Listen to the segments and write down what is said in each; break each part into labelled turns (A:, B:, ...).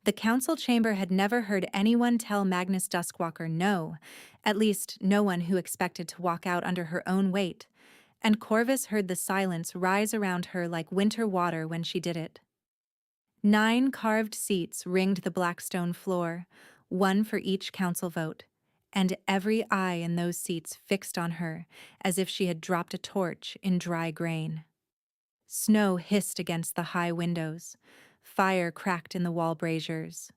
A: The council chamber had never heard anyone tell Magnus Duskwalker no, at least no one who expected to walk out under her own weight, and Corvus heard the silence rise around her like winter water when she did it. 9 carved seats ringed the black stone floor, one for each council vote, and every eye in those seats fixed on her as if she had dropped a torch in dry grain. Snow hissed against the high windows. Fire cracked in the wall braziers.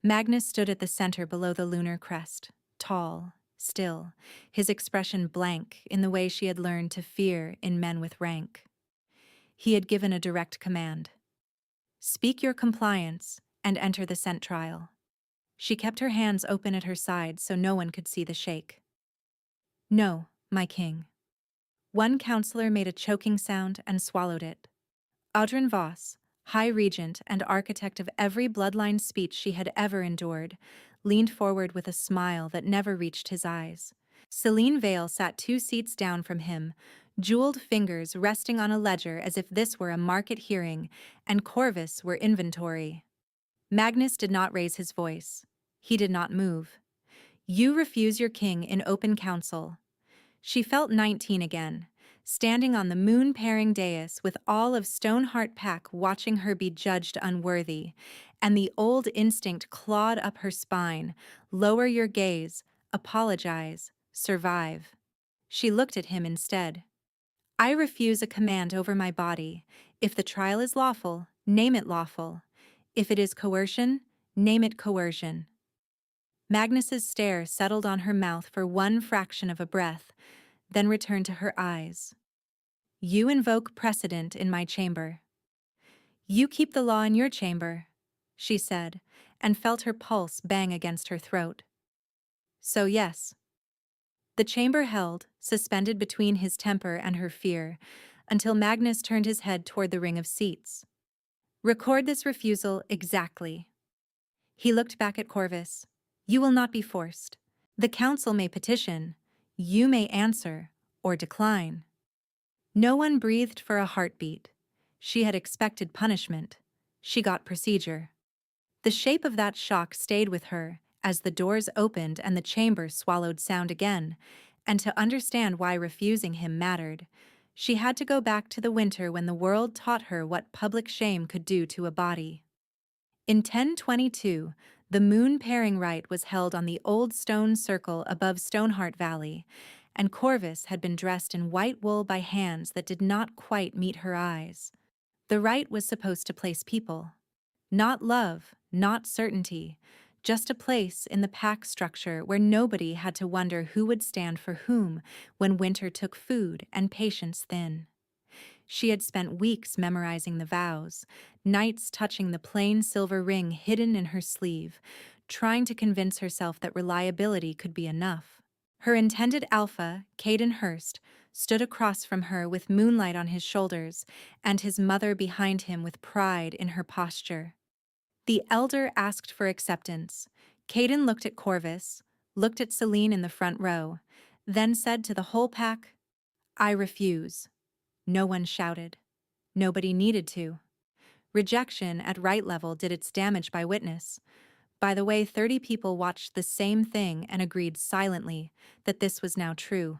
A: Magnus stood at the center below the lunar crest, tall, still, his expression blank in the way she had learned to fear in men with rank. He had given a direct command. Speak your compliance and enter the scent trial. She kept her hands open at her sides so no one could see the shake. No, my king. One counselor made a choking sound and swallowed it. Audrin Voss, High Regent and architect of every bloodline speech she had ever endured, leaned forward with a smile that never reached his eyes. Celine Vale sat 2 seats down from him, jeweled fingers resting on a ledger as if this were a market hearing and Corvus were inventory. Magnus did not raise his voice. He did not move. You refuse your king in open council. She felt 19 again, standing on the moon-pairing dais with all of Stoneheart Pack watching her be judged unworthy, and the old instinct clawed up her spine. Lower your gaze, apologize, survive. She looked at him instead. I refuse a command over my body. If the trial is lawful, name it lawful. If it is coercion, name it coercion. Magnus's stare settled on her mouth for one fraction of a breath, then returned to her eyes. You invoke precedent in my chamber. You keep the law in your chamber, she said, and felt her pulse bang against her throat. So yes. The chamber held, suspended between his temper and her fear, until Magnus turned his head toward the ring of seats. Record this refusal exactly. He looked back at Corvus. You will not be forced. The council may petition. You may answer, or decline. No one breathed for a heartbeat. She had expected punishment. She got procedure. The shape of that shock stayed with her as the doors opened and the chamber swallowed sound again, and to understand why refusing him mattered, she had to go back to the winter when the world taught her what public shame could do to a body. In 1022, the moon pairing rite was held on the old stone circle above Stoneheart Valley, and Corvus had been dressed in white wool by hands that did not quite meet her eyes. The rite was supposed to place people. Not love, not certainty, just a place in the pack structure where nobody had to wonder who would stand for whom when winter took food and patience thin. She had spent weeks memorizing the vows, nights touching the plain silver ring hidden in her sleeve, trying to convince herself that reliability could be enough. Her intended alpha, Caden Hurst, stood across from her with moonlight on his shoulders and his mother behind him with pride in her posture. The elder asked for acceptance. Caden looked at Corvus, looked at Celine in the front row, then said to the whole pack, I refuse. No one shouted. Nobody needed to. Rejection at right level did its damage by witness. By the way, 30 people watched the same thing and agreed silently that this was now true.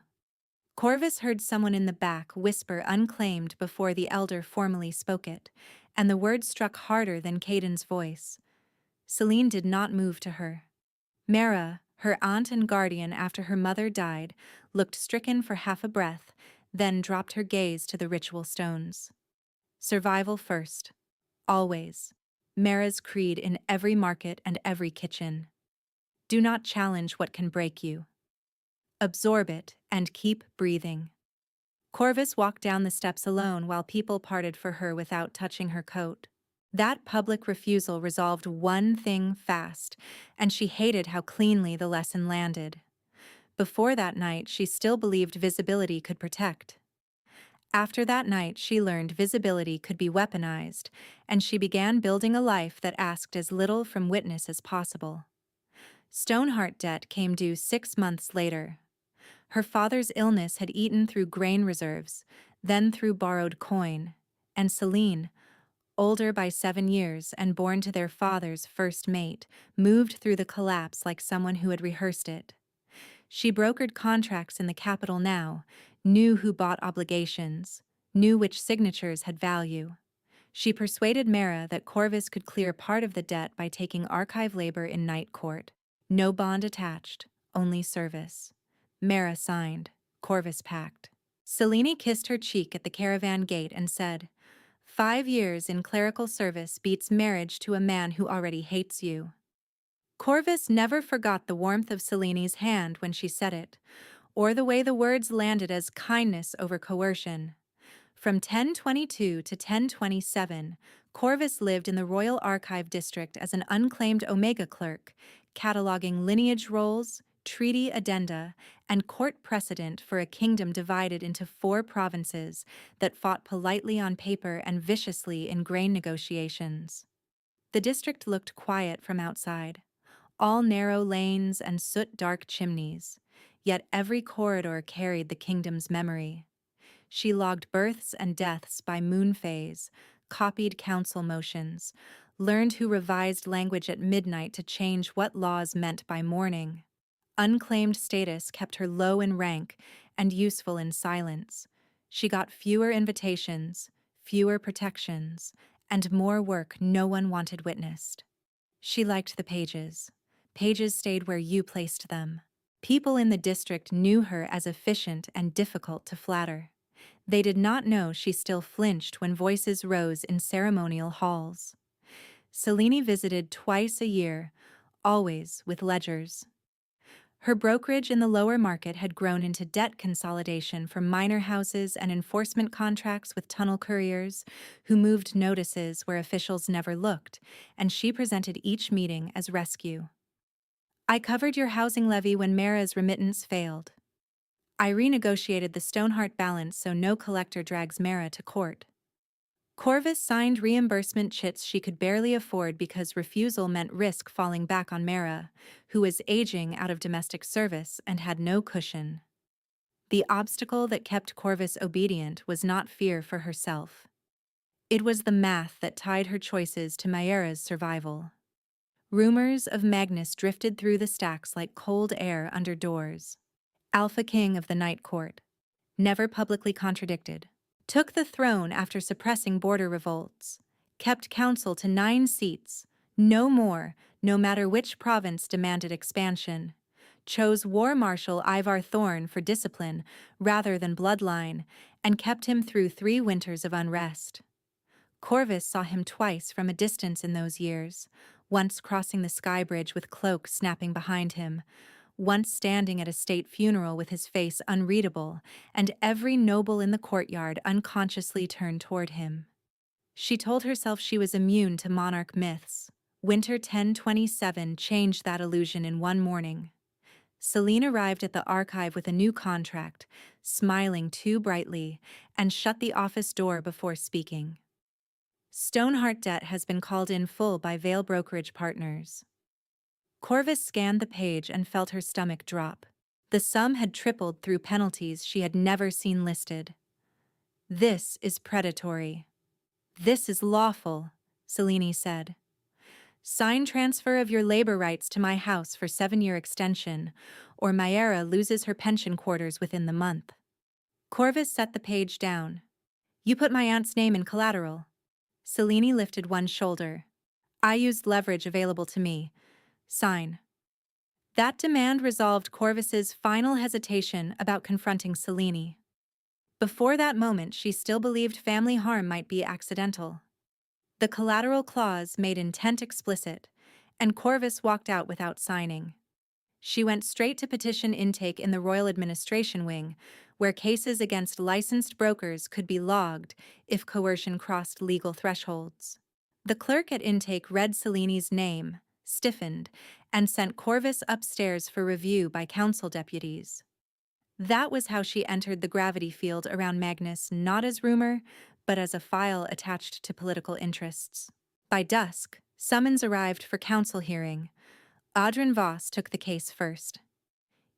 A: Corvus heard someone in the back whisper unclaimed before the elder formally spoke it, and the word struck harder than Caden's voice. Celine did not move to her. Mara, her aunt and guardian after her mother died, looked stricken for half a breath, then dropped her gaze to the ritual stones. Survival first. Always. Mara's creed in every market and every kitchen. Do not challenge what can break you. Absorb it and keep breathing. Corvus walked down the steps alone while people parted for her without touching her coat. That public refusal resolved one thing fast, and she hated how cleanly the lesson landed. Before that night, she still believed visibility could protect. After that night, she learned visibility could be weaponized, and she began building a life that asked as little from witness as possible. Stoneheart debt came due 6 months later. Her father's illness had eaten through grain reserves, then through borrowed coin, and Celine, older by 7 years and born to their father's first mate, moved through the collapse like someone who had rehearsed it. She brokered contracts in the capital now, knew who bought obligations, knew which signatures had value. She persuaded Mara that Corvus could clear part of the debt by taking archive labor in night court. No bond attached, only service. Mara signed. Corvus packed. Selene kissed her cheek at the caravan gate and said, "5 years in clerical service beats marriage to a man who already hates you." Corvus never forgot the warmth of Selene's hand when she said it, or the way the words landed as kindness over coercion. From 1022 to 1027, Corvus lived in the Royal Archive District as an unclaimed Omega clerk, cataloging lineage rolls, treaty addenda, and court precedent for a kingdom divided into 4 provinces that fought politely on paper and viciously in grain negotiations. The district looked quiet from outside, all narrow lanes and soot-dark chimneys, yet every corridor carried the kingdom's memory. She logged births and deaths by moon phase, copied council motions, learned who revised language at midnight to change what laws meant by morning. Unclaimed status kept her low in rank and useful in silence. She got fewer invitations, fewer protections, and more work no one wanted witnessed. She liked the pages. Pages stayed where you placed them. People in the district knew her as efficient and difficult to flatter. They did not know she still flinched when voices rose in ceremonial halls. Selene visited twice a year, always with ledgers. Her brokerage in the lower market had grown into debt consolidation for minor houses and enforcement contracts with tunnel couriers, who moved notices where officials never looked, and she presented each meeting as rescue. "I covered your housing levy when Mara's remittance failed. I renegotiated the Stoneheart balance so no collector drags Mara to court." Corvus signed reimbursement chits she could barely afford because refusal meant risk falling back on Mara, who was aging out of domestic service and had no cushion. The obstacle that kept Corvus obedient was not fear for herself. It was the math that tied her choices to Mayera's survival. Rumors of Magnus drifted through the stacks like cold air under doors. Alpha King of the Night Court, never publicly contradicted, took the throne after suppressing border revolts, kept council to 9 seats, no more, no matter which province demanded expansion, chose War Marshal Ivar Thorn for discipline rather than bloodline, and kept him through 3 winters of unrest. Corvus saw him twice from a distance in those years, once crossing the sky bridge with cloak snapping behind him, once standing at a state funeral with his face unreadable, and every noble in the courtyard unconsciously turned toward him. She told herself she was immune to monarch myths. Winter 1027 changed that illusion in one morning. Selene arrived at the archive with a new contract, smiling too brightly, and shut the office door before speaking. "Stoneheart debt has been called in full by Vale Brokerage Partners." Corvus scanned the page and felt her stomach drop. The sum had tripled through penalties she had never seen listed. "This is predatory." "This is lawful," Selene said. "Sign transfer of your labor rights to my house for 7-year extension, or Mayera loses her pension quarters within the month." Corvus set the page down. "You put my aunt's name in collateral." Selene lifted one shoulder. "I used leverage available to me. Sign." That demand resolved Corvus's final hesitation about confronting Selene. Before that moment, she still believed family harm might be accidental. The collateral clause made intent explicit, and Corvus walked out without signing. She went straight to petition intake in the Royal Administration Wing, where cases against licensed brokers could be logged if coercion crossed legal thresholds. The clerk at intake read Selene's name, stiffened, and sent Corvus upstairs for review by council deputies. That was how she entered the gravity field around Magnus, not as rumor, but as a file attached to political interests. By dusk, summons arrived for council hearing. Adrian Voss took the case first.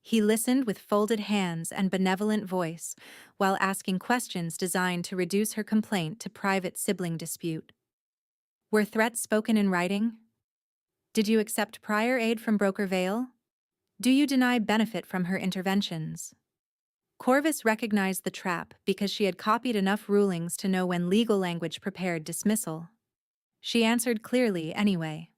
A: He listened with folded hands and benevolent voice, while asking questions designed to reduce her complaint to private sibling dispute. Were threats spoken in writing? Did you accept prior aid from Broker Vale? Do you deny benefit from her interventions? Corvus recognized the trap because she had copied enough rulings to know when legal language prepared dismissal. She answered clearly anyway.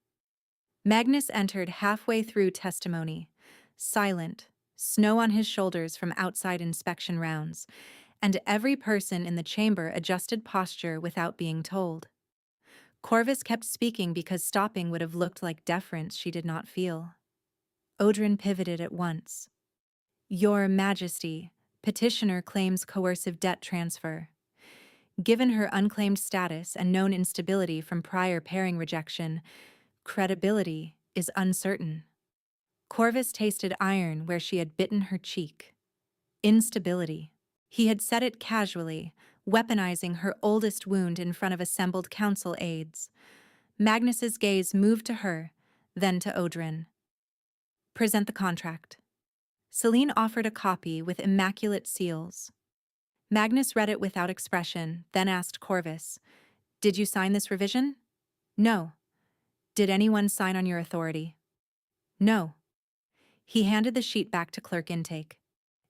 A: Magnus entered halfway through testimony, silent, snow on his shoulders from outside inspection rounds, and every person in the chamber adjusted posture without being told. Corvus kept speaking because stopping would have looked like deference she did not feel. Odrin pivoted at once. Your Majesty, petitioner claims coercive debt transfer. Given her unclaimed status and known instability from prior pairing rejection, credibility is uncertain. Corvus tasted iron where she had bitten her cheek. Instability. He had said it casually, weaponizing her oldest wound in front of assembled council aides. Magnus's gaze moved to her, then to Odrin. Present the contract. Celine offered a copy with immaculate seals. Magnus read it without expression, then asked Corvus, "Did you sign this revision?" "No." "Did anyone sign on your authority?" "No." He handed the sheet back to clerk intake.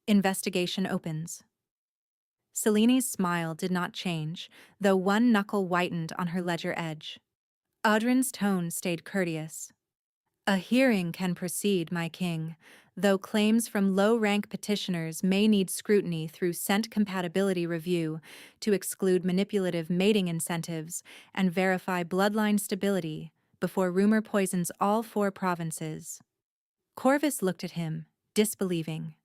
A: Investigation opens. Celine's smile did not change, though one knuckle whitened on her ledger edge. Audrin's tone stayed courteous. A hearing can proceed, my king, though claims from low-rank petitioners may need scrutiny through scent compatibility review to exclude manipulative mating incentives and verify bloodline stability before rumor poisons all 4 provinces. Corvus looked at him, disbelieving.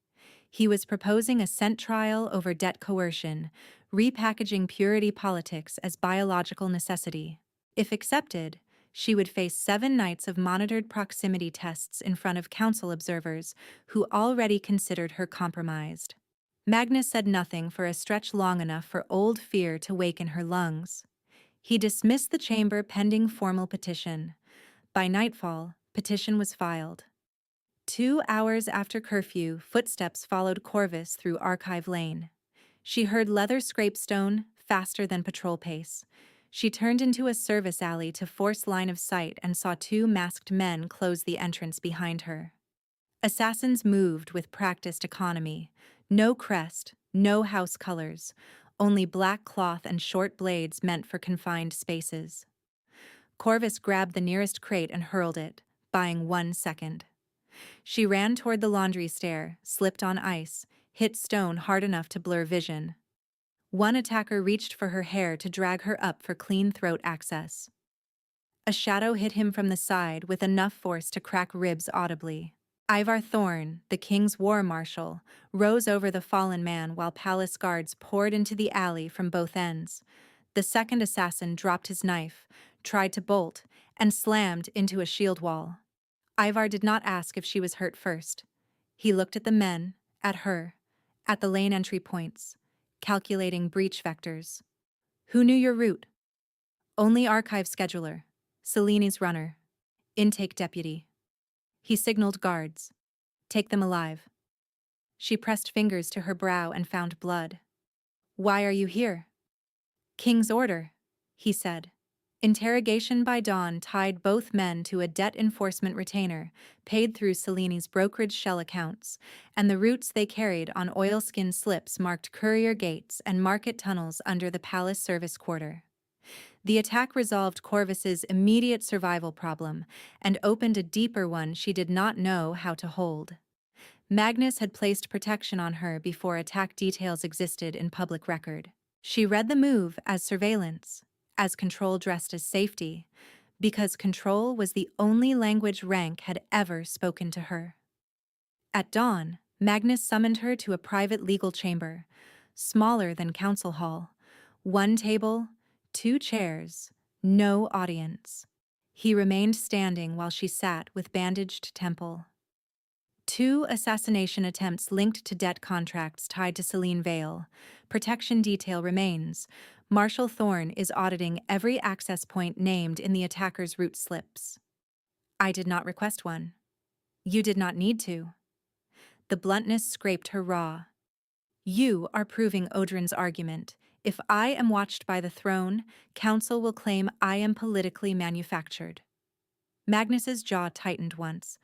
A: He was proposing a scent trial over debt coercion, repackaging purity politics as biological necessity. If accepted, she would face 7 nights of monitored proximity tests in front of council observers who already considered her compromised. Magnus said nothing for a stretch long enough for old fear to wake in her lungs. He dismissed the chamber pending formal petition. By nightfall, petition was filed. 2 hours after curfew, footsteps followed Corvus through Archive Lane. She heard leather scrape stone faster than patrol pace. She turned into a service alley to force line of sight and saw 2 masked men close the entrance behind her. Assassins moved with practiced economy. No crest, no house colors, only black cloth and short blades meant for confined spaces. Corvus grabbed the nearest crate and hurled it, buying 1 second. She ran toward the laundry stair, slipped on ice, hit stone hard enough to blur vision. One attacker reached for her hair to drag her up for clean throat access. A shadow hit him from the side with enough force to crack ribs audibly. Ivar Thorn, the king's war marshal, rose over the fallen man while palace guards poured into the alley from both ends. The second assassin dropped his knife, tried to bolt, and slammed into a shield wall. Ivar did not ask if she was hurt first. He looked at the men, at her, at the lane entry points, calculating breach vectors. Who knew your route? Only archive scheduler, Celine's runner, intake deputy. He signaled guards. Take them alive. She pressed fingers to her brow and found blood. Why are you here? King's order, he said. Interrogation by dawn tied both men to a debt enforcement retainer, paid through Celine's brokerage shell accounts, and the routes they carried on oilskin slips marked courier gates and market tunnels under the palace service quarter. The attack resolved Corvus's immediate survival problem and opened a deeper one she did not know how to hold. Magnus had placed protection on her before attack details existed in public record. She read the move as surveillance, as control dressed as safety, because control was the only language rank had ever spoken to her. At dawn, Magnus summoned her to a private legal chamber, smaller than council hall. 1 table, 2 chairs, no audience. He remained standing while she sat with bandaged temple. 2 assassination attempts linked to debt contracts tied to Celine Vale. Protection detail remains. Marshal Thorn is auditing every access point named in the attacker's route slips. I did not request one. You did not need to. The bluntness scraped her raw. You are proving Odrin's argument, If I am watched by the throne, council will claim I am politically manufactured. Magnus's jaw tightened once.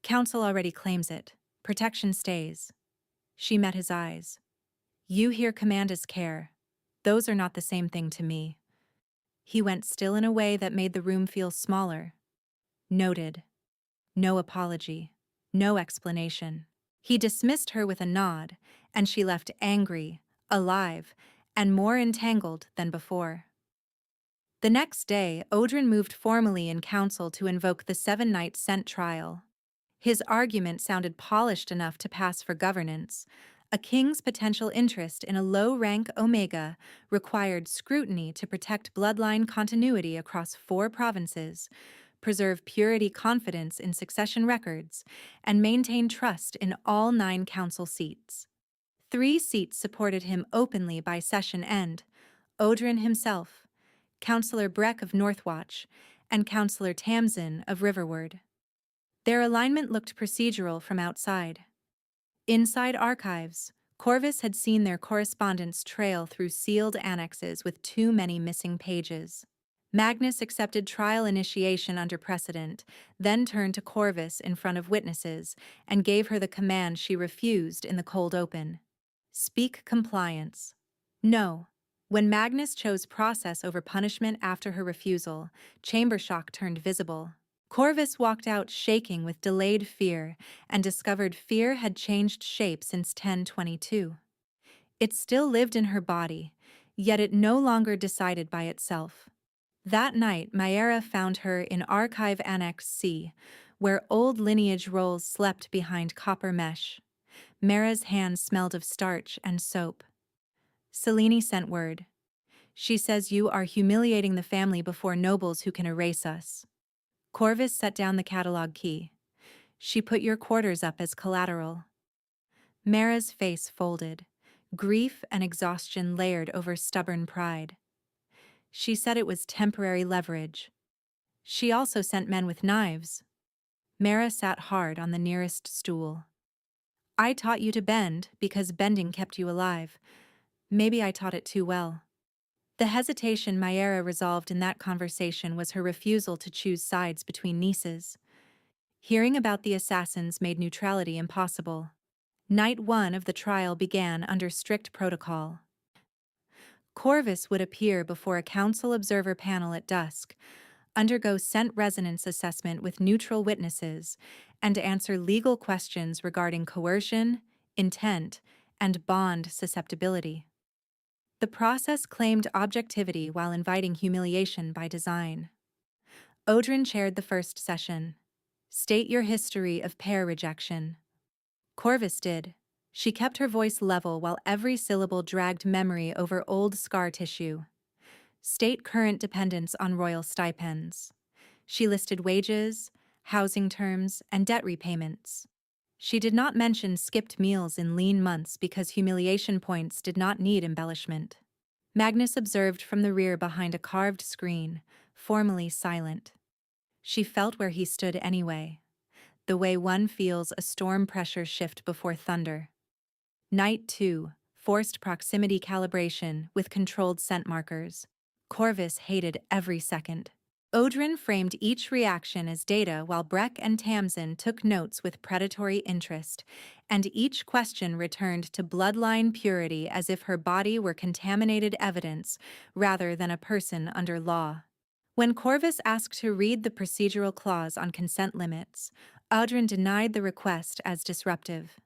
A: Council already claims it. Protection stays. She met his eyes. You here command as care. Those are not the same thing to me. He went still in a way that made the room feel smaller. Noted. No apology. No explanation. He dismissed her with a nod, and she left angry, alive, and more entangled than before. The next day, Odrin moved formally in council to invoke the 7-night Scent trial. His argument sounded polished enough to pass for governance. A king's potential interest in a low-rank Omega required scrutiny to protect bloodline continuity across 4 provinces, preserve purity confidence in succession records, and maintain trust in all 9 council seats. 3 seats supported him openly by session end: Odrin himself, Councillor Breck of Northwatch, and Councillor Tamsin of Riverward. Their alignment looked procedural from outside. Inside archives, Corvus had seen their correspondence trail through sealed annexes with too many missing pages. Magnus accepted trial initiation under precedent, then turned to Corvus in front of witnesses and gave her the command she refused in the cold open. Speak compliance. No. When Magnus chose process over punishment after her refusal, chamber shock turned visible. Corvus walked out shaking with delayed fear and discovered fear had changed shape since 1022. It still lived in her body, yet it no longer decided by itself. That night, Mayera found her in Archive Annex C, where old lineage rolls slept behind copper mesh. Mara's hands smelled of starch and soap. Selene sent word. She says you are humiliating the family before nobles who can erase us. Corvus set down the catalog key. She put your quarters up as collateral. Mara's face folded. Grief and exhaustion layered over stubborn pride. She said it was temporary leverage. She also sent men with knives. Mara sat hard on the nearest stool. I taught you to bend because bending kept you alive. Maybe I taught it too well. The hesitation Mayera resolved in that conversation was her refusal to choose sides between nieces. Hearing about the assassins made neutrality impossible. Night 1 of the trial began under strict protocol. Corvus would appear before a council observer panel at dusk, undergo scent resonance assessment with neutral witnesses, and answer legal questions regarding coercion, intent, and bond susceptibility. The process claimed objectivity while inviting humiliation by design. Odrin chaired the first session. State your history of pair rejection. Corvus did. She kept her voice level while every syllable dragged memory over old scar tissue. State current dependence on royal stipends. She listed wages, housing terms, and debt repayments. She did not mention skipped meals in lean months because humiliation points did not need embellishment. Magnus observed from the rear behind a carved screen, formally silent. She felt where he stood anyway, the way one feels a storm pressure shift before thunder. Night 2, forced proximity calibration with controlled scent markers. Corvus hated every second. Odrin framed each reaction as data while Breck and Tamsin took notes with predatory interest, and each question returned to bloodline purity as if her body were contaminated evidence rather than a person under law. When Corvus asked to read the procedural clause on consent limits, Odrin denied the request as disruptive.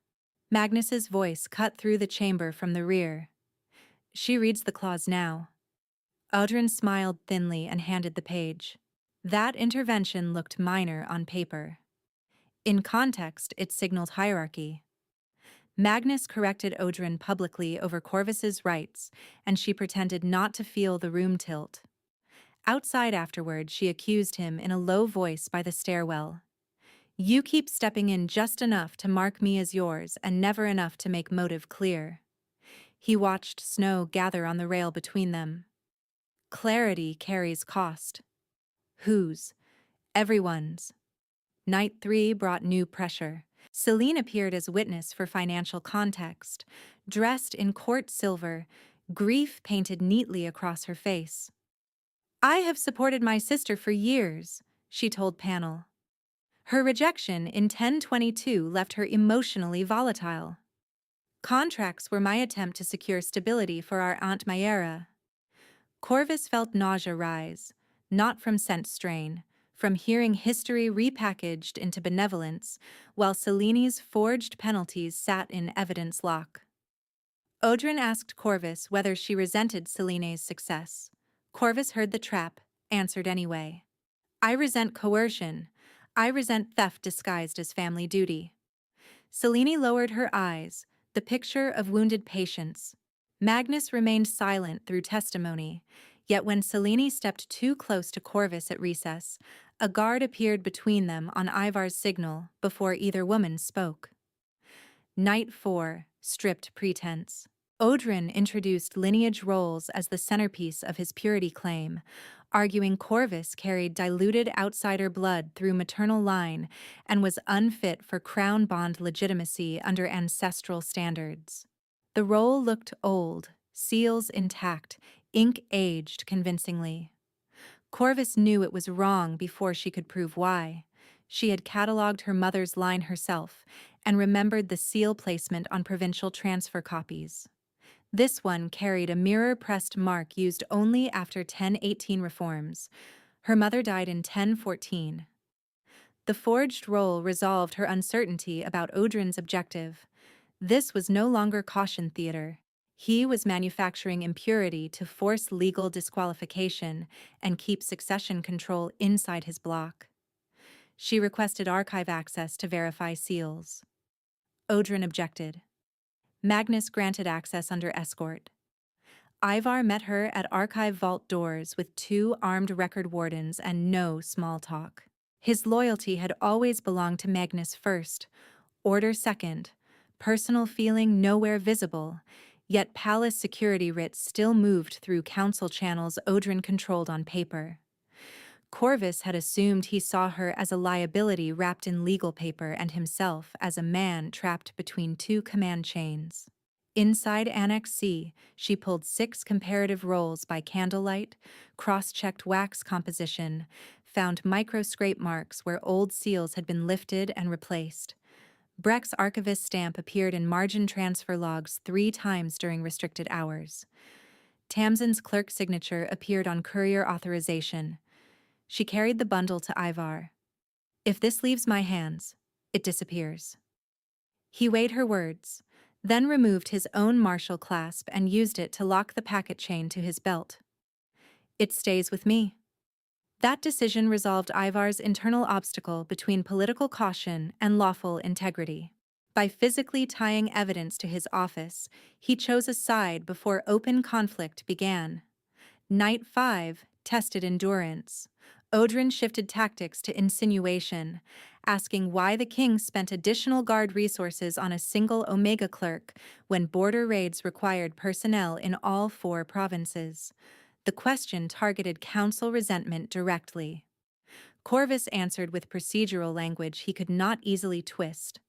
A: Magnus's voice cut through the chamber from the rear. She reads the clause now. Odrin smiled thinly and handed the page. That intervention looked minor on paper. In context, it signaled hierarchy. Magnus corrected Odrin publicly over Corvus's rights, and she pretended not to feel the room tilt. Outside afterward, she accused him in a low voice by the stairwell. You keep stepping in just enough to mark me as yours and never enough to make motive clear. He watched snow gather on the rail between them. Clarity carries cost. Whose? Everyone's. Night 3 brought new pressure. Selene appeared as witness for financial context. Dressed in court silver, grief painted neatly across her face. "I have supported my sister for years," she told Panel. Her rejection in 1022 left her emotionally volatile. "Contracts were my attempt to secure stability for our Aunt Mayera." Corvus felt nausea rise, not from scent strain, from hearing history repackaged into benevolence, while Seleni's forged penalties sat in evidence lock. Odrin asked Corvus whether she resented Selene's success. Corvus heard the trap, answered anyway. "I resent coercion. I resent theft disguised as family duty." Selene lowered her eyes, the picture of wounded patience. Magnus remained silent through testimony, yet when Selene stepped too close to Corvus at recess, a guard appeared between them on Ivar's signal before either woman spoke. Night 4, stripped pretense. Odrin introduced lineage roles as the centerpiece of his purity claim, arguing Corvus carried diluted outsider blood through maternal line and was unfit for crown bond legitimacy under ancestral standards. The role looked old, seals intact, ink aged convincingly. Corvus knew it was wrong before she could prove why. She had catalogued her mother's line herself and remembered the seal placement on provincial transfer copies. This one carried a mirror-pressed mark used only after 1018 reforms. Her mother died in 1014. The forged roll resolved her uncertainty about Odrin's objective. This was no longer caution theater. He was manufacturing impurity to force legal disqualification and keep succession control inside his block. She requested archive access to verify seals. Odrin objected. Magnus granted access under escort. Ivar met her at archive vault doors with 2 armed record wardens and no small talk. His loyalty had always belonged to Magnus first, order second, personal feeling nowhere visible, yet palace security writs still moved through council channels Odrin controlled on paper. Corvus had assumed he saw her as a liability wrapped in legal paper and himself as a man trapped between 2 command chains. Inside Annex C, she pulled 6 comparative rolls by candlelight, cross-checked wax composition, found micro-scrape marks where old seals had been lifted and replaced. Breck's archivist stamp appeared in margin transfer logs 3 times during restricted hours. Tamsin's clerk signature appeared on courier authorization. She carried the bundle to Ivar. "If this leaves my hands, it disappears." He weighed her words, then removed his own martial clasp and used it to lock the packet chain to his belt. "It stays with me." That decision resolved Ivar's internal obstacle between political caution and lawful integrity. By physically tying evidence to his office, he chose a side before open conflict began. Night 5 tested endurance. Odrin shifted tactics to insinuation, asking why the king spent additional guard resources on a single Omega clerk when border raids required personnel in all 4 provinces. The question targeted council resentment directly. Corvus answered with procedural language he could not easily twist.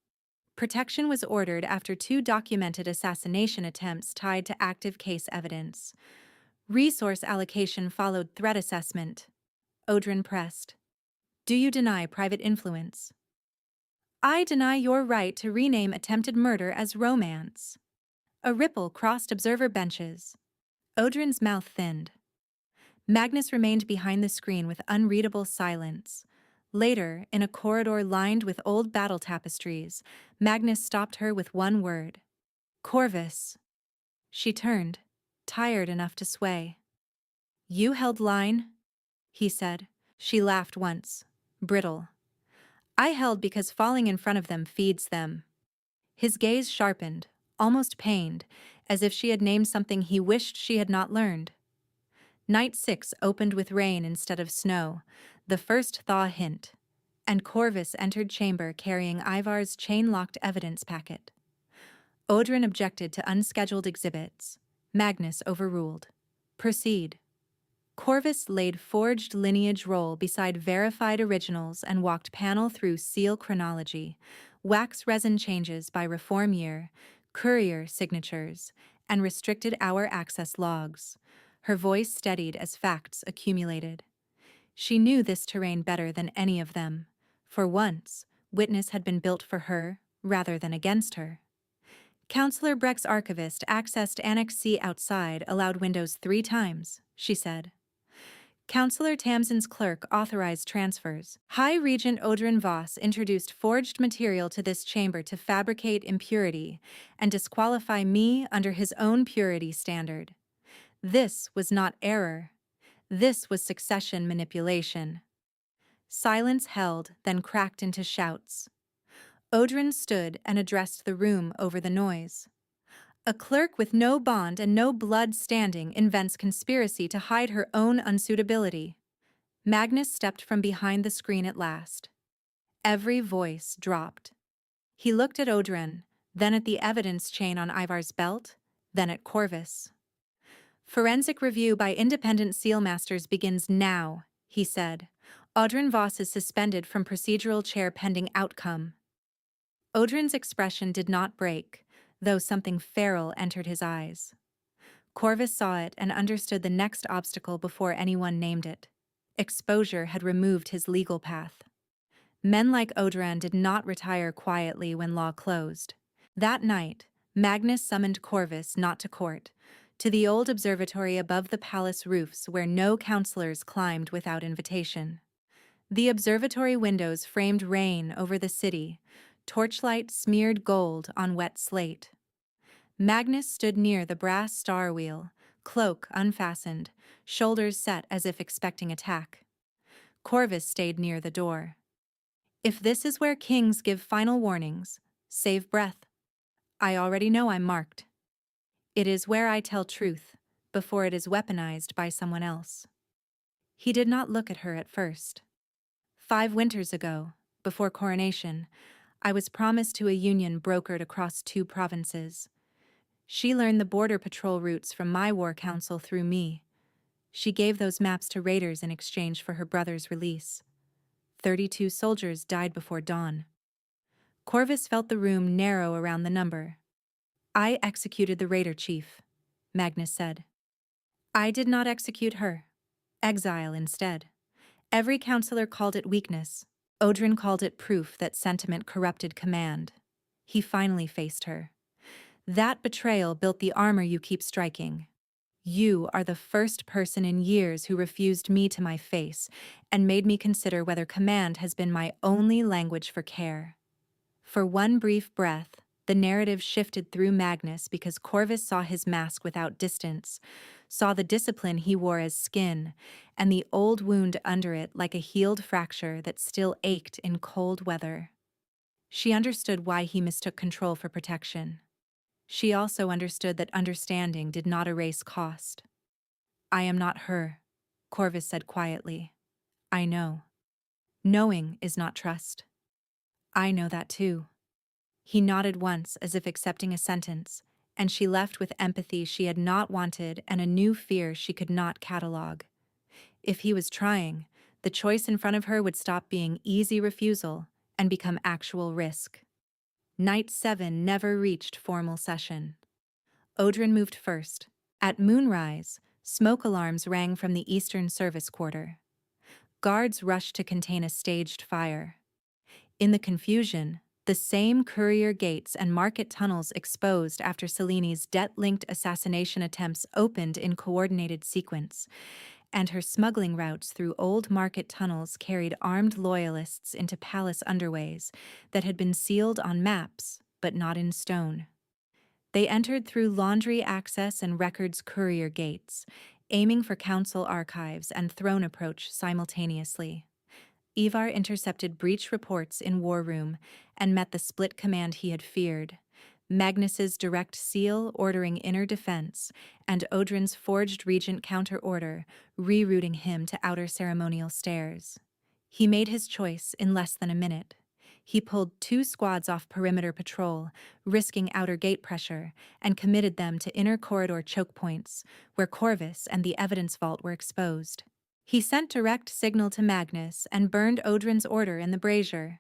A: Protection was ordered after 2 documented assassination attempts tied to active case evidence. Resource allocation followed threat assessment. Odrin pressed. "Do you deny private influence?" "I deny your right to rename attempted murder as romance." A ripple crossed observer benches. Odrin's mouth thinned. Magnus remained behind the screen with unreadable silence. Later, in a corridor lined with old battle tapestries, Magnus stopped her with one word. "Corvus." She turned, tired enough to sway. "You held line?" he said. She laughed once, brittle. "I held because falling in front of them feeds them." His gaze sharpened, almost pained, as if she had named something he wished she had not learned. Night 6 opened with rain instead of snow, the first thaw hint, and Corvus entered chamber carrying Ivar's chain-locked evidence packet. Odrin objected to unscheduled exhibits. Magnus overruled. "Proceed." Corvus laid forged lineage roll beside verified originals and walked panel through seal chronology, wax resin changes by reform year, courier signatures, and restricted hour access logs. Her voice steadied as facts accumulated. She knew this terrain better than any of them. For once, Witness had been built for her, rather than against her. Counselor Breck's archivist accessed Annex C outside allowed windows 3 times, she said. Counselor Tamsin's clerk authorized transfers. High Regent Odrin Voss introduced forged material to this chamber to fabricate impurity and disqualify me under his own purity standard. This was not error. This was succession manipulation. Silence held, then cracked into shouts. Odrin stood and addressed the room over the noise. A clerk with no bond and no blood standing invents conspiracy to hide her own unsuitability. Magnus stepped from behind the screen at last. Every voice dropped. He looked at Odrin, then at the evidence chain on Ivar's belt, then at Corvus. Forensic review by independent sealmasters begins now, he said. Odrin Voss is suspended from procedural chair pending outcome. Odrin's expression did not break, though something feral entered his eyes. Corvus saw it and understood the next obstacle before anyone named it. Exposure had removed his legal path. Men like Odrin did not retire quietly when law closed. That night, Magnus summoned Corvus not to court, to the old observatory above the palace roofs where no counselors climbed without invitation. The observatory windows framed rain over the city, torchlight smeared gold on wet slate. Magnus stood near the brass star wheel, cloak unfastened, shoulders set as if expecting attack. Corvus stayed near the door. If this is where kings give final warnings, save breath. I already know I'm marked. It is where I tell truth, before it is weaponized by someone else. He did not look at her at first. 5 winters ago, before coronation, I was promised to a union brokered across 2 provinces. She learned the border patrol routes from my war council through me. She gave those maps to raiders in exchange for her brother's release. 32 soldiers died before dawn. Corvus felt the room narrow around the number. I executed the raider chief, Magnus said. I did not execute her. Exile instead. Every counselor called it weakness. Odrin called it proof that sentiment corrupted command. He finally faced her. That betrayal built the armor you keep striking. You are the first person in years who refused me to my face and made me consider whether command has been my only language for care. For one brief breath, the narrative shifted through Magnus because Corvus saw his mask without distance, saw the discipline he wore as skin, and the old wound under it like a healed fracture that still ached in cold weather. She understood why he mistook control for protection. She also understood that understanding did not erase cost. I am not her, Corvus said quietly. I know. Knowing is not trust. I know that too. He nodded once as if accepting a sentence, and she left with empathy she had not wanted and a new fear she could not catalog. If he was trying, the choice in front of her would stop being easy refusal and become actual risk. Night 7 never reached formal session. Odrin moved first. At moonrise, smoke alarms rang from the eastern service quarter. Guards rushed to contain a staged fire. In the confusion, the same courier gates and market tunnels exposed after Seleni's debt-linked assassination attempts opened in coordinated sequence, and her smuggling routes through old market tunnels carried armed loyalists into palace underways that had been sealed on maps, but not in stone. They entered through laundry access and records courier gates, aiming for council archives and throne approach simultaneously. Ivar intercepted breach reports in War Room and met the split command he had feared. Magnus's direct seal ordering inner defense, and Odrin's forged regent counter-order, rerouting him to outer ceremonial stairs. He made his choice in less than a minute. He pulled 2 squads off perimeter patrol, risking outer gate pressure, and committed them to inner corridor choke points, where Corvus and the evidence vault were exposed. He sent direct signal to Magnus and burned Odrin's order in the brazier.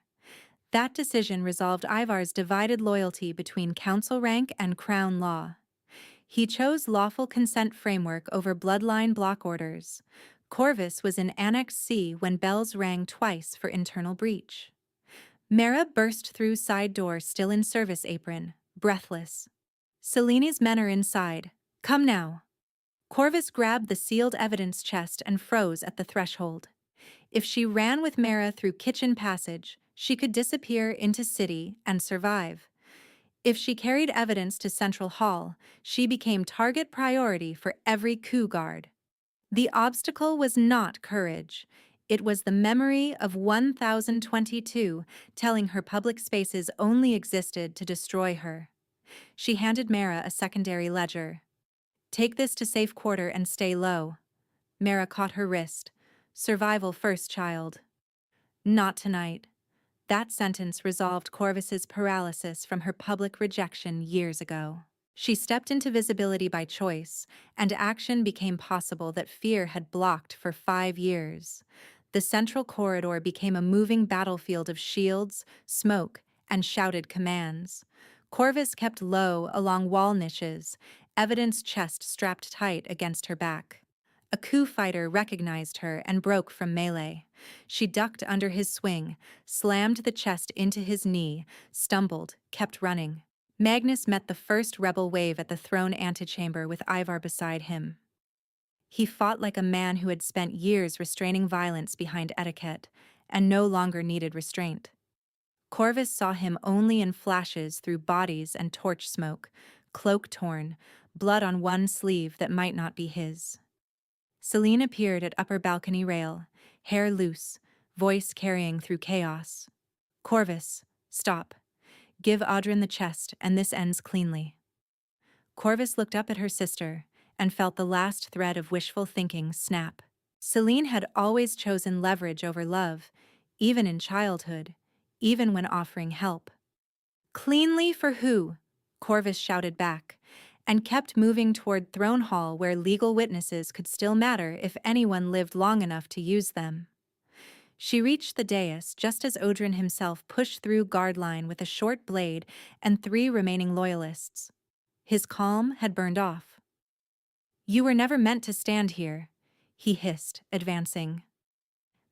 A: That decision resolved Ivar's divided loyalty between council rank and crown law. He chose lawful consent framework over bloodline block orders. Corvus was in Annex C when bells rang twice for internal breach. Mara burst through side door still in service apron, breathless. Seleni's men are inside. Come now. Corvus grabbed the sealed evidence chest and froze at the threshold. If she ran with Mara through kitchen passage, she could disappear into city and survive. If she carried evidence to Central Hall, she became target priority for every coup guard. The obstacle was not courage. It was the memory of 1022 telling her public spaces only existed to destroy her. She handed Mara a secondary ledger. Take this to safe quarter and stay low. Mara caught her wrist. Survival first, child. Not tonight. That sentence resolved Corvus's paralysis from her public rejection years ago. She stepped into visibility by choice, and action became possible that fear had blocked for 5 years. The central corridor became a moving battlefield of shields, smoke, and shouted commands. Corvus kept low along wall niches, evidence chest strapped tight against her back. A coup fighter recognized her and broke from melee. She ducked under his swing, slammed the chest into his knee, stumbled, kept running. Magnus met the first rebel wave at the throne antechamber with Ivar beside him. He fought like a man who had spent years restraining violence behind etiquette and no longer needed restraint. Corvus saw him only in flashes through bodies and torch smoke, cloak torn, blood on one sleeve that might not be his. Selene appeared at upper balcony rail, hair loose, voice carrying through chaos. Corvus, stop. Give Audryn the chest, and this ends cleanly. Corvus looked up at her sister and felt the last thread of wishful thinking snap. Selene had always chosen leverage over love, even in childhood, even when offering help. Cleanly for who? Corvus shouted back, and kept moving toward Throne Hall where legal witnesses could still matter if anyone lived long enough to use them. She reached the dais just as Oedran himself pushed through guard line with a short blade and 3 remaining loyalists. His calm had burned off. You were never meant to stand here, he hissed, advancing.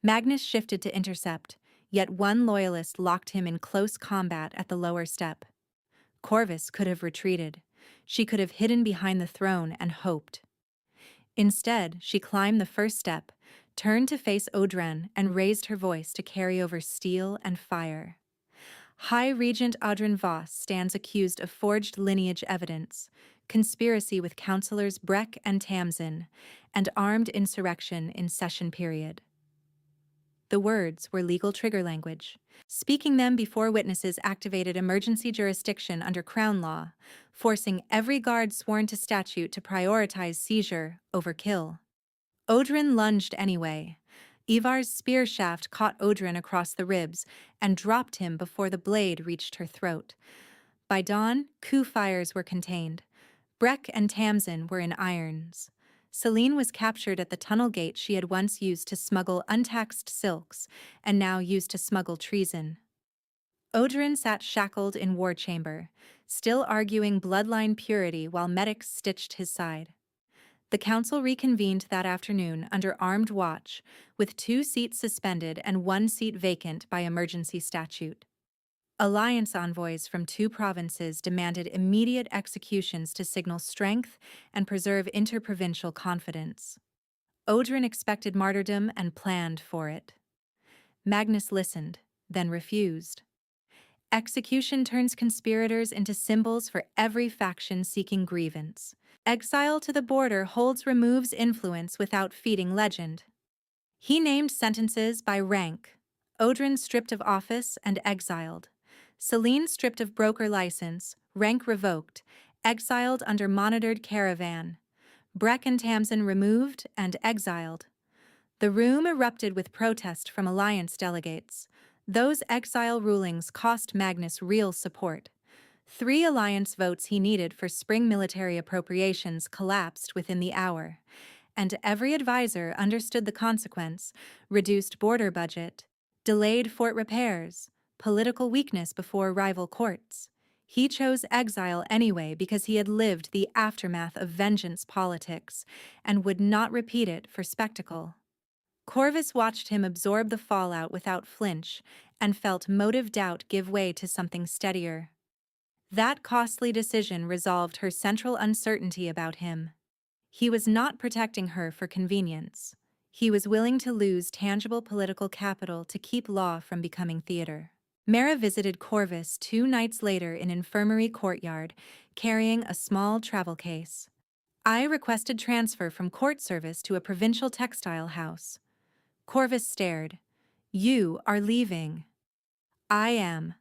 A: Magnus shifted to intercept, yet one loyalist locked him in close combat at the lower step. Corvus could have retreated. She could have hidden behind the throne and hoped. Instead, she climbed the first step, turned to face Oedran, and raised her voice to carry over steel and fire. High Regent Audryn Voss stands accused of forged lineage evidence, conspiracy with counselors Breck and Tamsin, and armed insurrection in session period. The words were legal trigger language. Speaking them before witnesses activated emergency jurisdiction under Crown law, forcing every guard sworn to statute to prioritize seizure over kill. Oedran lunged anyway. Ivar's spear shaft caught Oedran across the ribs and dropped him before the blade reached her throat. By dawn, coup fires were contained. Breck and Tamsin were in irons. Selene was captured at the tunnel gate she had once used to smuggle untaxed silks and now used to smuggle treason. Oedran sat shackled in war chamber, still arguing bloodline purity while medics stitched his side. The council reconvened that afternoon under armed watch, with 2 seats suspended and 1 seat vacant by emergency statute. Alliance envoys from 2 provinces demanded immediate executions to signal strength and preserve interprovincial confidence. Oedran expected martyrdom and planned for it. Magnus listened, then refused. Execution turns conspirators into symbols for every faction seeking grievance. Exile to the border holds removes influence without feeding legend. He named sentences by rank. Oedran stripped of office and exiled. Selene stripped of broker license, rank revoked, exiled under monitored caravan. Breck and Tamsin removed and exiled. The room erupted with protest from Alliance delegates. Those exile rulings cost Magnus real support. 3 Alliance votes he needed for spring military appropriations collapsed within the hour, and every advisor understood the consequence: reduced border budget, delayed fort repairs, political weakness before rival courts. He chose exile anyway because he had lived the aftermath of vengeance politics and would not repeat it for spectacle. Corvus watched him absorb the fallout without flinch and felt motive doubt give way to something steadier. That costly decision resolved her central uncertainty about him. He was not protecting her for convenience. He was willing to lose tangible political capital to keep law from becoming theater. Mara visited Corvus 2 nights later in Infirmary Courtyard, carrying a small travel case. I requested transfer from court service to a provincial textile house. Corvus stared. You are leaving. I am,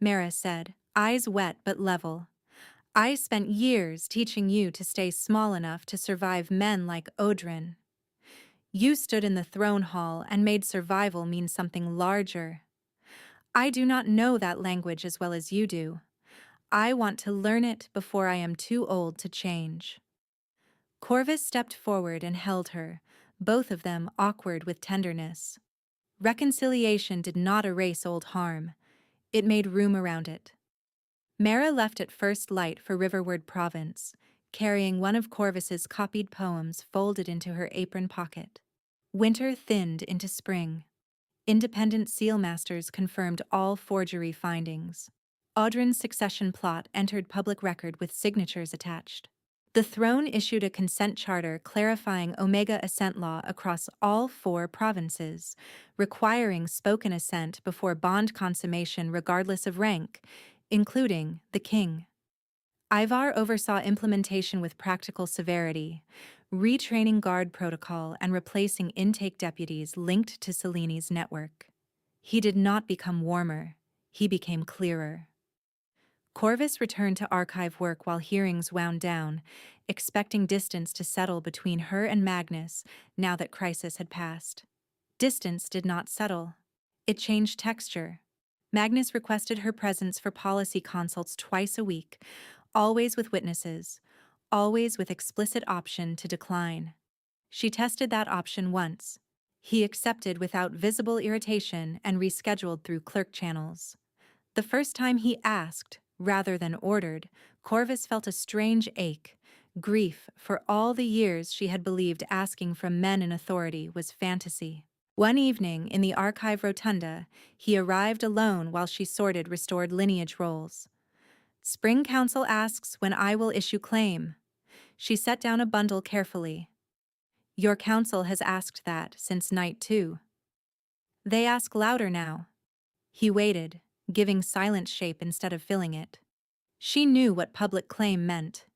A: Mara said, eyes wet but level. I spent years teaching you to stay small enough to survive men like Odrin. You stood in the throne hall and made survival mean something larger. I do not know that language as well as you do. I want to learn it before I am too old to change. Corvus stepped forward and held her, both of them awkward with tenderness. Reconciliation did not erase old harm. It made room around it. Mara left at first light for Riverward Province, carrying one of Corvus's copied poems folded into her apron pocket. Winter thinned into spring. Independent sealmasters confirmed all forgery findings. Audrin's succession plot entered public record with signatures attached. The throne issued a consent charter clarifying Omega Assent law across all 4 provinces, requiring spoken assent before bond consummation regardless of rank, including the king. Ivar oversaw implementation with practical severity, retraining guard protocol and replacing intake deputies linked to Seleni's network. He did not become warmer, he became clearer. Corvus returned to archive work while hearings wound down, expecting distance to settle between her and Magnus now that crisis had passed. Distance did not settle. It changed texture. Magnus requested her presence for policy consults twice a week, always with witnesses, always with explicit option to decline. She tested that option once. He accepted without visible irritation and rescheduled through clerk channels. The first time he asked, rather than ordered, Corvus felt a strange ache, grief for all the years she had believed asking from men in authority was fantasy. One evening, in the archive rotunda, he arrived alone while she sorted restored lineage rolls. Spring Council asks when I will issue claim. She set down a bundle carefully. Your council has asked that since night 2. They ask louder now. He waited, giving silence shape instead of filling it. She knew what public claim meant.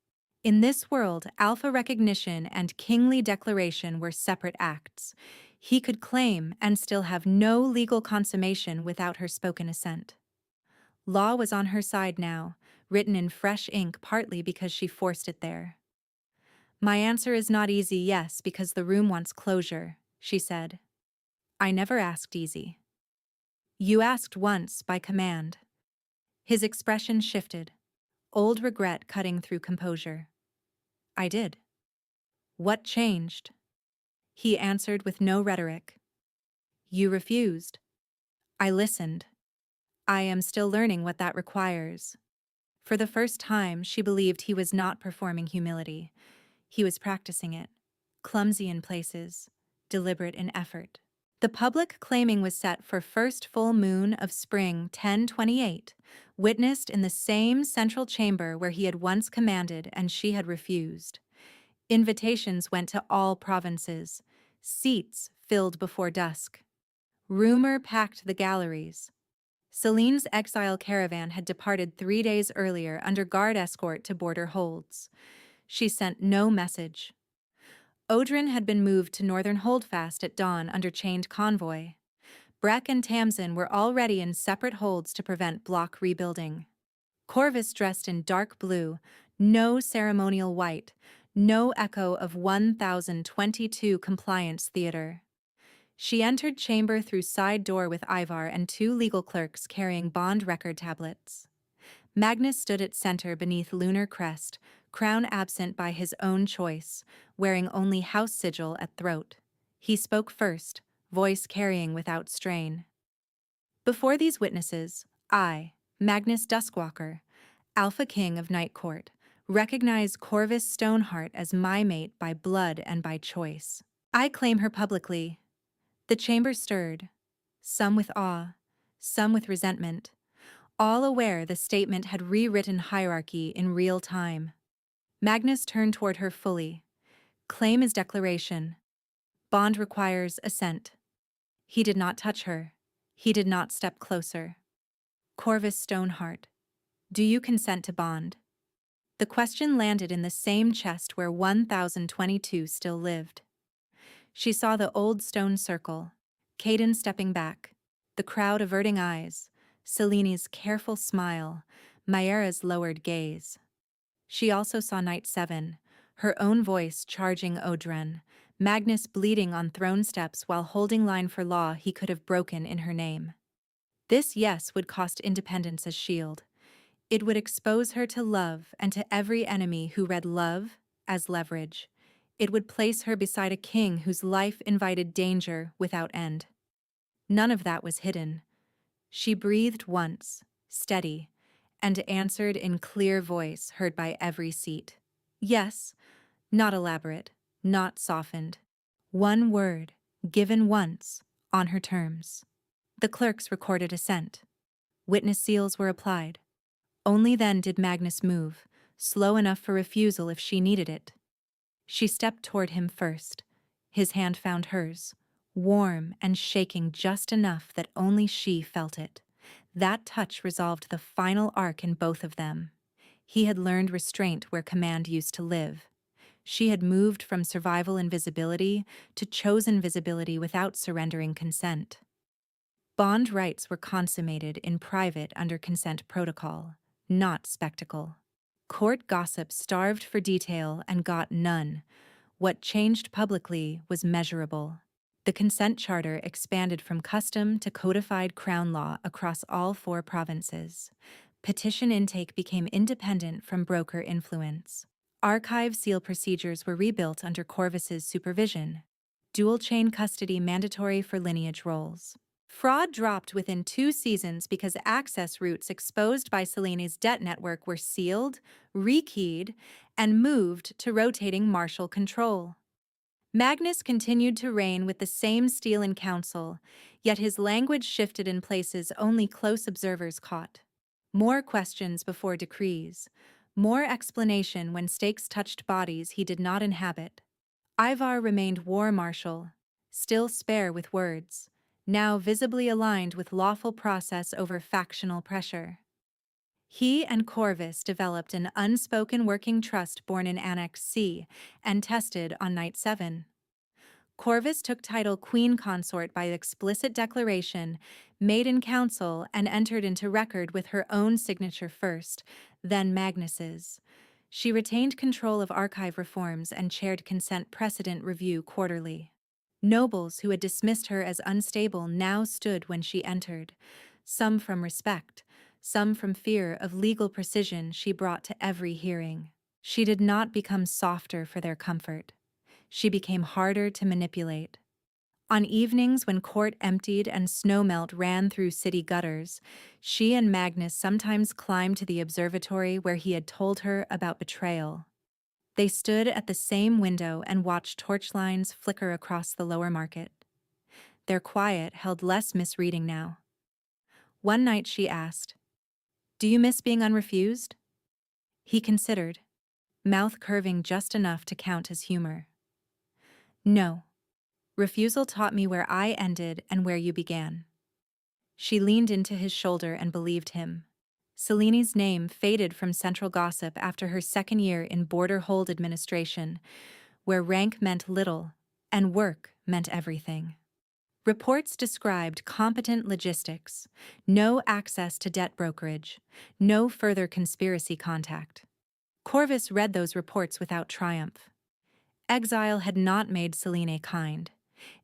A: In this world, alpha recognition and kingly declaration were separate acts. He could claim and still have no legal consummation without her spoken assent. Law was on her side now, written in fresh ink partly because she forced it there. My answer is not easy, yes, because the room wants closure, she said. I never asked easy. You asked once by command. His expression shifted, old regret cutting through composure. I did. What changed? He answered with no rhetoric. You refused. I listened. I am still learning what that requires. For the first time, she believed he was not performing humility. He was practicing it, clumsy in places, deliberate in effort. The public claiming was set for first full moon of spring 1028, witnessed in the same central chamber where he had once commanded and she had refused. Invitations went to all provinces. Seats filled before dusk. Rumor packed the galleries. Selene's exile caravan had departed 3 days earlier under guard escort to border holds. She sent no message. Odrin had been moved to northern Holdfast at dawn under chained convoy. Breck and Tamsin were already in separate holds to prevent block rebuilding. Corvus dressed in dark blue, no ceremonial white, no echo of 1022 compliance theater. She entered chamber through side door with Ivar and 2 legal clerks carrying bond record tablets. Magnus stood at center beneath lunar crest, crown absent by his own choice, wearing only house sigil at throat. He spoke first, voice carrying without strain. Before these witnesses, I, Magnus Duskwalker, Alpha King of Night Court, recognize Corvus Stoneheart as my mate by blood and by choice. I claim her publicly. The chamber stirred, some with awe, some with resentment, all aware the statement had rewritten hierarchy in real time. Magnus turned toward her fully. Claim is declaration. Bond requires assent. He did not touch her. He did not step closer. Corvus Stoneheart, do you consent to bond? The question landed in the same chest where 1022 still lived. She saw the old stone circle, Caden stepping back, the crowd averting eyes, Seleni's careful smile, Myera's lowered gaze. She also saw Knight 7, her own voice charging Odren, Magnus bleeding on throne steps while holding line for law he could have broken in her name. This yes would cost independence as shield. It would expose her to love and to every enemy who read love as leverage. It would place her beside a king whose life invited danger without end. None of that was hidden. She breathed once, steady, and answered in clear voice heard by every seat. Yes, not elaborate, not softened. One word, given once, on her terms. The clerks recorded assent. Witness seals were applied. Only then did Magnus move, slow enough for refusal if she needed it. She stepped toward him first. His hand found hers, warm and shaking just enough that only she felt it. That touch resolved the final arc in both of them. He had learned restraint where command used to live. She had moved from survival invisibility to chosen visibility without surrendering consent. Bond rights were consummated in private under consent protocol, not spectacle. Court gossip starved for detail and got none. What changed publicly was measurable. The consent charter expanded from custom to codified crown law across all 4 provinces. Petition intake became independent from broker influence. Archive seal procedures were rebuilt under Corvus's supervision. Dual-chain custody mandatory for lineage roles. Fraud dropped within 2 seasons because access routes exposed by Seleni's debt network were sealed, rekeyed, and moved to rotating marshal control. Magnus continued to reign with the same steel in council, yet his language shifted in places only close observers caught. More questions before decrees, more explanation when stakes touched bodies he did not inhabit. Ivar remained war marshal, still spare with words, now visibly aligned with lawful process over factional pressure. He and Corvus developed an unspoken working trust born in Annex C and tested on Night 7. Corvus took title Queen Consort by explicit declaration, made in council, and entered into record with her own signature first, then Magnus's. She retained control of archive reforms and chaired consent precedent review quarterly. Nobles who had dismissed her as unstable now stood when she entered, some from respect, some from fear of legal precision she brought to every hearing. She did not become softer for their comfort. She became harder to manipulate. On evenings when court emptied and snowmelt ran through city gutters, she and Magnus sometimes climbed to the observatory where he had told her about betrayal. They stood at the same window and watched torch lines flicker across the lower market. Their quiet held less misreading now. One night she asked, "Do you miss being unrefused?" He considered, mouth curving just enough to count as humor. "No. Refusal taught me where I ended and where you began." She leaned into his shoulder and believed him. Seleni's name faded from central gossip after her second year in border hold administration, where rank meant little and work meant everything. Reports described competent logistics, no access to debt brokerage, no further conspiracy contact. Corvus read those reports without triumph. Exile had not made Selene kind.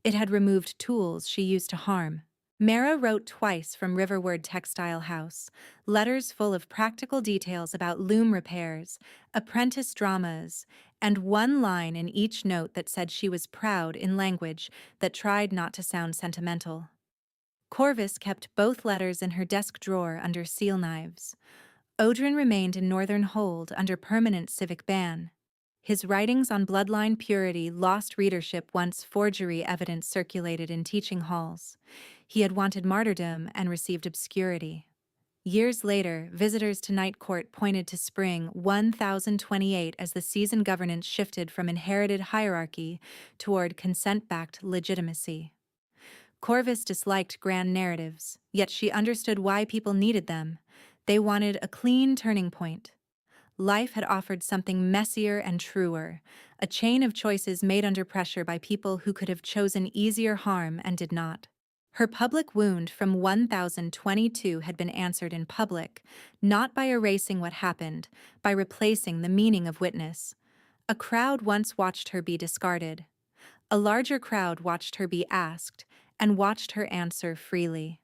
A: It had removed tools she used to harm. Mara wrote twice from Riverward Textile House, letters full of practical details about loom repairs, apprentice dramas, and one line in each note that said she was proud in language that tried not to sound sentimental. Corvus kept both letters in her desk drawer under seal knives. Odrin remained in Northern Hold under permanent civic ban. His writings on bloodline purity lost readership once forgery evidence circulated in teaching halls. He had wanted martyrdom and received obscurity. Years later, visitors to Night Court pointed to spring 1028 as the season governance shifted from inherited hierarchy toward consent-backed legitimacy. Corvus disliked grand narratives, yet she understood why people needed them. They wanted a clean turning point. Life had offered something messier and truer, a chain of choices made under pressure by people who could have chosen easier harm and did not. Her public wound from 1022 had been answered in public, not by erasing what happened, by replacing the meaning of witness. A crowd once watched her be discarded. A larger crowd watched her be asked, and watched her answer freely.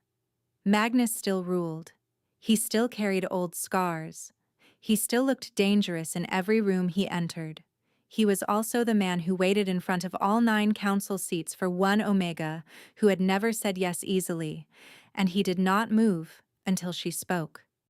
A: Magnus still ruled. He still carried old scars. He still looked dangerous in every room he entered. He was also the man who waited in front of all 9 council seats for one Omega, who had never said yes easily, and he did not move until she spoke.